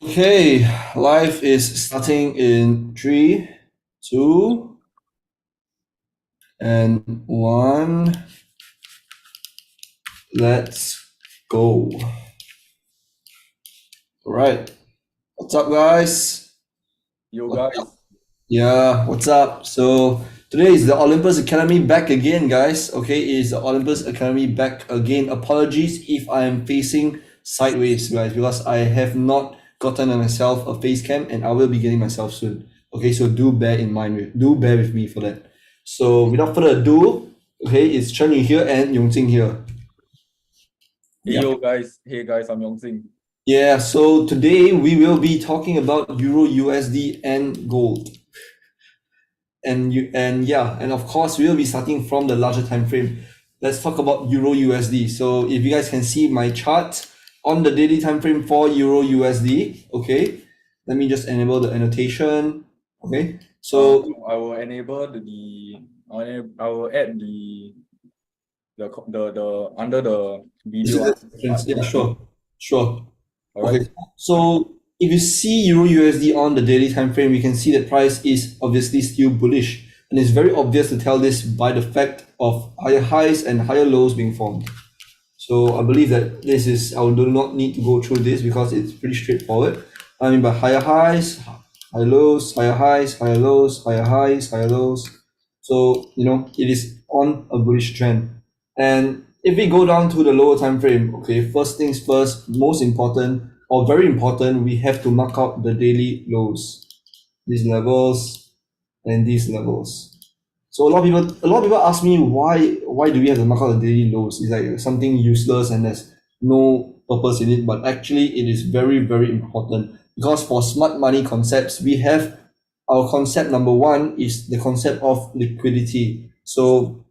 Okay, live is starting in 3, 2, and 1. Let's go. All right. What's up, guys? Yo What's up? guys, Yeah, what's up? So today is the Olympus Academy back again, guys. Okay, is the Olympus Academy back again. Apologies if I am facing sideways, guys, because I have not gotten myself a face cam and I will be getting myself soon. Okay, so do bear with me for that. So without further ado, okay, it's Chen Yu here and Yongqing here. Yeah. hey guys, I'm Yongxing. Yeah, so today we will be talking about Euro USD and gold. And of course we'll be starting from the larger time frame. Let's talk about Euro USD. So if you guys can see my chart on the daily time frame for Euro USD, okay, let me just enable the annotation. Okay, so I will enable I will add the under the is it video. the difference? Yeah, sure. All right. Okay, so if you see Euro USD on the daily time frame, we can see that price is obviously still bullish, and it's very obvious to tell this by the fact of higher highs and higher lows being formed. So I believe that this is, I do not need to go through this because it's pretty straightforward. I mean, by higher highs, higher lows, higher highs, higher lows, higher highs, higher lows. So, it is on a bullish trend. And if we go down to the lower time frame, okay, first things first, most important or very important, we have to mark out the daily lows, these levels and these levels. So a lot of people ask me why do we have to mark out the daily lows? It's like something useless and there's no purpose in it, but actually it is very, very important because for smart money concepts, we have our concept number one is the concept of liquidity. So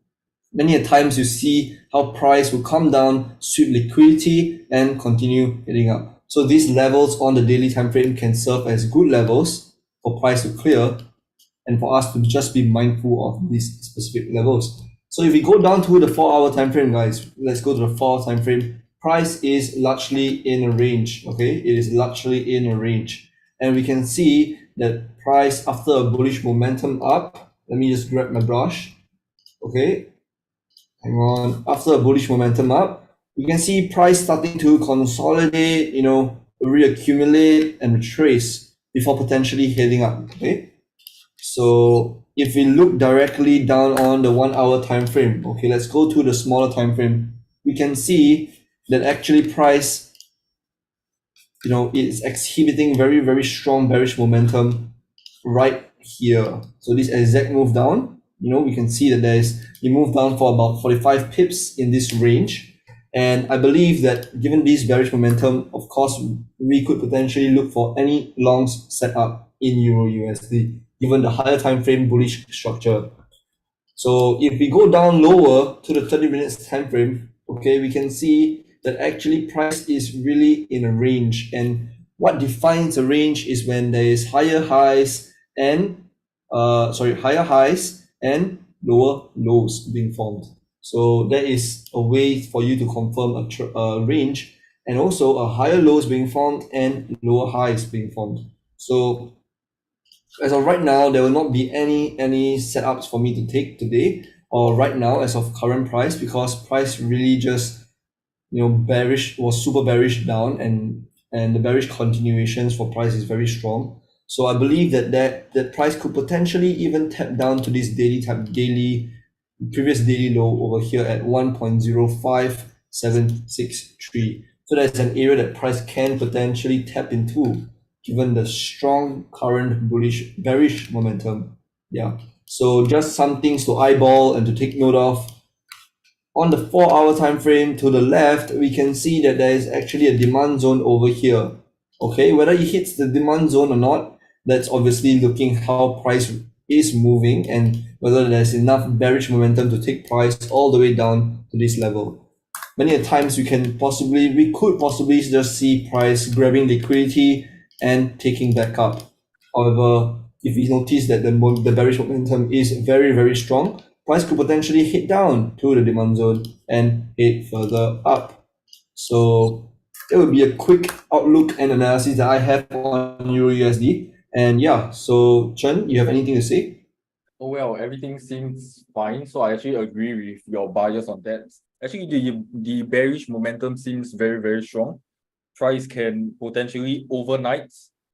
many a times you see how price will come down, sweep liquidity, and continue heading up. So these levels on the daily time frame can serve as good levels for price to clear and for us to just be mindful of these specific levels. So if we go down to the 4 hour time frame, guys, let's go to the 4 hour time frame. Price is largely in a range. Okay, it is largely in a range, and we can see that price after a bullish momentum up. Let me just grab my brush. Okay, hang on. After a bullish momentum up, you can see price starting to consolidate, reaccumulate and retrace before potentially heading up. Okay, so if we look directly down on the 1 hour time frame, okay, let's go to the smaller time frame. We can see that actually price, is exhibiting very, very strong bearish momentum right here. So this exact move down, we can see that we moved down for about 45 pips in this range. And I believe that given this bearish momentum, of course, we could potentially look for any longs set up in Euro USD, given the higher time frame bullish structure. So if we go down lower to the 30 minutes time frame, okay, we can see that actually price is really in a range. And what defines a range is when there is higher highs and higher highs and lower lows being formed. So that is a way for you to confirm a range, and also a higher lows being formed and lower highs being formed. So as of right now, there will not be any setups for me to take today or right now as of current price, because price really just bearish, was super bearish down, and the bearish continuations for price is very strong. So I believe that price could potentially even tap down to this previous daily low over here at 1.05763. So that's an area that price can potentially tap into given the strong current bearish momentum. Yeah. So just some things to eyeball and to take note of. On the 4 hour time frame to the left, we can see that there is actually a demand zone over here. Okay, whether it hits the demand zone or not, that's obviously looking how price is moving and whether there's enough bearish momentum to take price all the way down to this level. Many a times we could possibly just see price grabbing liquidity and taking back up. However, if we notice that the bearish momentum is very, very strong, price could potentially hit down to the demand zone and head further up. So that would be a quick outlook and analysis that I have on Euro USD. And yeah, so Chen, you have anything to say? Oh well, everything seems fine. So I actually agree with your bias on that. Actually, the bearish momentum seems very, very strong. Price can potentially overnight.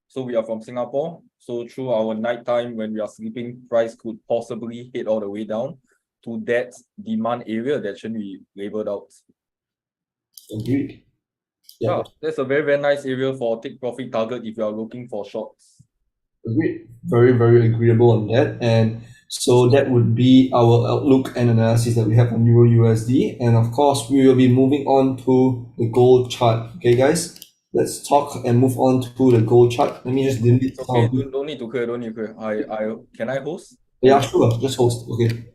So we are from Singapore. So through our nighttime when we are sleeping, price could possibly head all the way down to that demand area that we labeled out. Agreed. Yeah, that's a very, very nice area for take profit target if you are looking for shorts. Agreed. Very, very agreeable on that. And so that would be our outlook and analysis that we have on Euro USD. And of course, we will be moving on to the gold chart. Okay, guys, let's talk and move on to the gold chart. Let me just delete some Okay, of the- don't need to clear, don't need to clear. I can I host? Yeah, sure. Just host. Okay.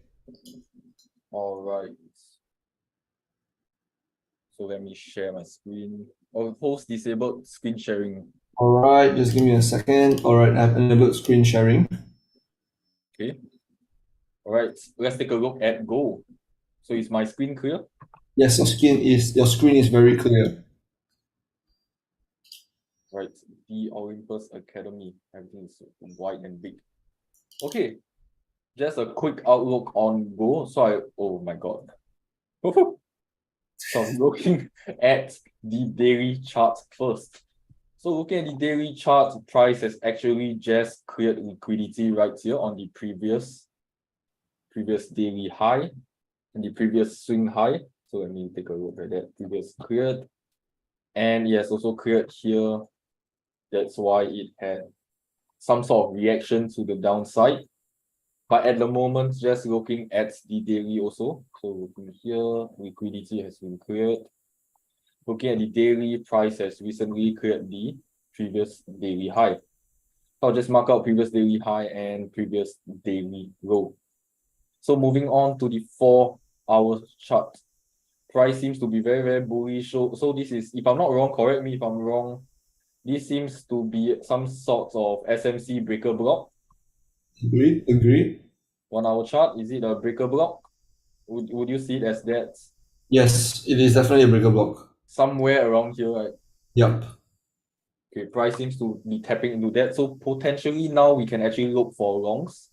All right. So let me share my screen. Oh, host disabled screen sharing. All right. Just give me a second. All right. I've enabled screen sharing. Okay. All right. Let's take a look at gold. So is my screen clear? Yes, your screen is very clear. Right. The Olympus Academy. Everything is white and big. Okay. Just a quick outlook on gold. Oh my God. So I'm looking at the daily chart first. So looking at the daily chart, price has actually just cleared liquidity right here on the previous daily high and the previous swing high. So let me take a look at that. Previous cleared, and it has also cleared here. That's why it had some sort of reaction to the downside. But at the moment, just looking at the daily also. So looking here, liquidity has been cleared. Looking at the daily, price has recently cleared the previous daily high. I'll just mark out previous daily high and previous daily low. So moving on to the 4-hour chart. Price seems to be very, very bullish. So this is, if I'm not wrong, correct me if I'm wrong, this seems to be some sort of SMC breaker block. Agreed. 1-hour chart, is it a breaker block? Would you see it as that? Yes, it is definitely a breaker block. Somewhere around here, right? Yep. Okay, price seems to be tapping into that. So potentially now we can actually look for longs.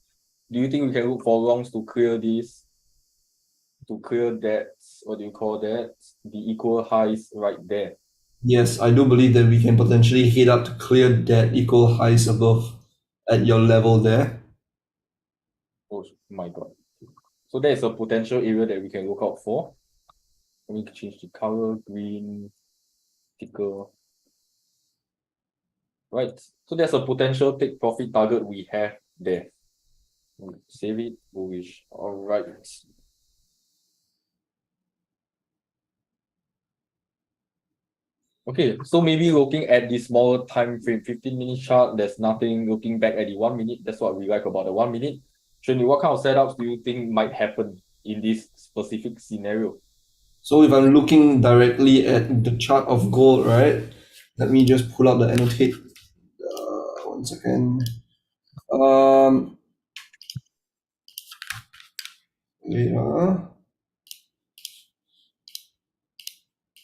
Do you think we can look for longs to clear this? To clear that, what do you call that? The equal highs right there. Yes, I do believe that we can potentially head up to clear that equal highs above at your level there. Oh my God. So there's a potential area that we can look out for. Let me change the color, green, ticker. Right. So there's a potential take profit target we have there. Save it, bullish. All right. Okay, so maybe looking at the smaller time frame, 15-minute chart, there's nothing. Looking back at the 1 minute, that's what we like about the 1 minute. Shani, what kind of setups do you think might happen in this specific scenario? So if I'm looking directly at the chart of gold, right? Let me just pull out the annotate. 1 second. Wait,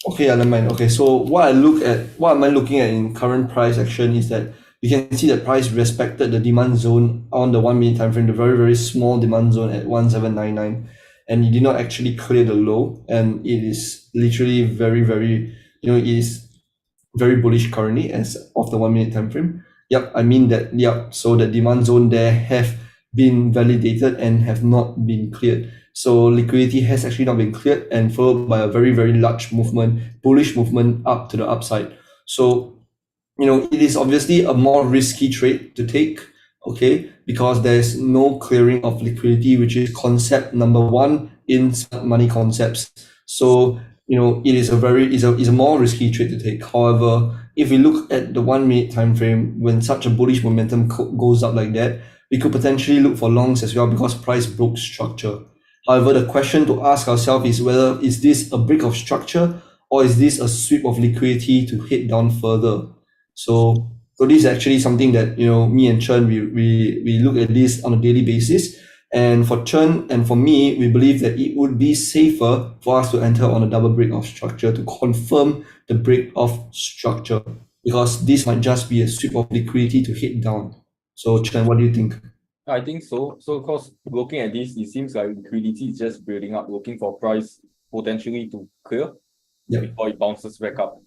Okay, never mind. Okay, so what am I looking at in current price action is that you can see that price respected the demand zone on the 1 minute time frame, the very, very small demand zone at 1799, and it did not actually clear the low, and it is literally very, very, it is very bullish currently as of the 1 minute time frame. Yep, I mean that, yep, so the demand zone there have been validated and have not been cleared. So liquidity has actually not been cleared and followed by a very, very large movement, bullish movement up to the upside. So, it is obviously a more risky trade to take, okay, because there's no clearing of liquidity, which is concept number one in smart money concepts. So, it is a more risky trade to take. However, if we look at the 1 minute time frame, when such a bullish momentum goes up like that, we could potentially look for longs as well because price broke structure. However, the question to ask ourselves is whether is this a break of structure or is this a sweep of liquidity to head down further? So this is actually something that me and Chen we look at this on a daily basis, And for Chen and for me, we believe that it would be safer for us to enter on a double break-off structure to confirm the break-off structure, because this might just be a sweep of liquidity to hit down. So Chen, what do you think? I think so. So, of course, looking at this, it seems like liquidity is just building up, looking for price potentially to clear before it bounces back up.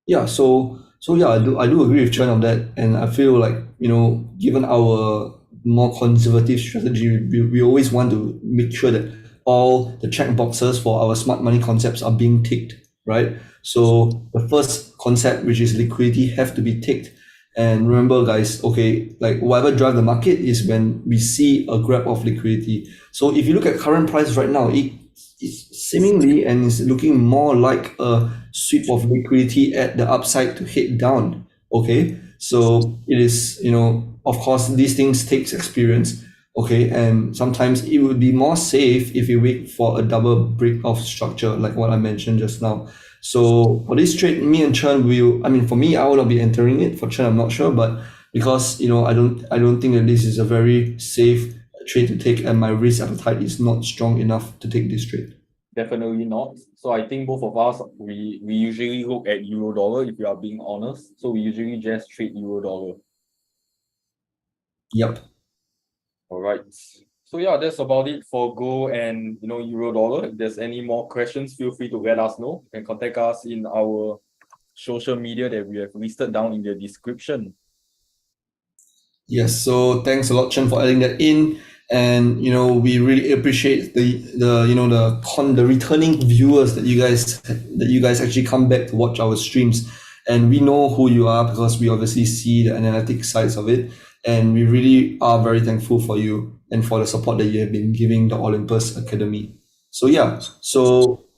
Yeah, so yeah, I do agree with Chen on that, and I feel like, given our more conservative strategy, we always want to make sure that all the check boxes for our smart money concepts are being ticked, right? So the first concept, which is liquidity, have to be ticked. And remember, guys, okay, like whatever drive the market is when we see a grab of liquidity. So if you look at current price right now, it's seemingly and is looking more like a sweep of liquidity at the upside to hit down. Okay, so it is, of course, these things takes experience. Okay, and sometimes it would be more safe if you wait for a double break off structure, like what I mentioned just now. So for this trade, me and Chen will, I mean, for me, I will not be entering it. For Chen, I'm not sure, but because I don't think that this is a very safe trade to take, and my risk appetite is not strong enough to take this trade. Definitely not. So I think both of us, we usually look at euro dollar if we are being honest. So we usually just trade euro dollar. Yep. All right. So yeah, that's about it for gold and euro dollar. If there's any more questions, feel free to let us know. You can contact us in our social media that we have listed down in the description. Yes, so thanks a lot, Chen, for adding that in. And we really appreciate the returning viewers that you guys actually come back to watch our streams. And we know who you are because we obviously see the analytic sides of it. And we really are very thankful for you and for the support that you have been giving the Olympus Academy. So yeah,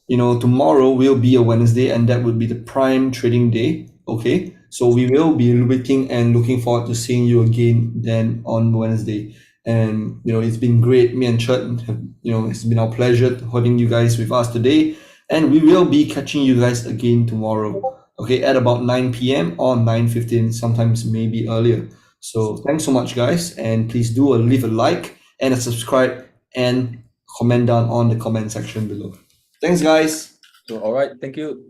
tomorrow will be a Wednesday, and that would be the prime trading day. Okay, so we will be waiting and looking forward to seeing you again then on Wednesday. And it's been great. Me and Chet have, it's been our pleasure having you guys with us today, and we will be catching you guys again tomorrow. Okay, at about 9 p.m. or 9:15, sometimes maybe earlier. So thanks so much, guys, and please do leave a like and a subscribe and comment down on the comment section below. Thanks, guys. So all right, thank you.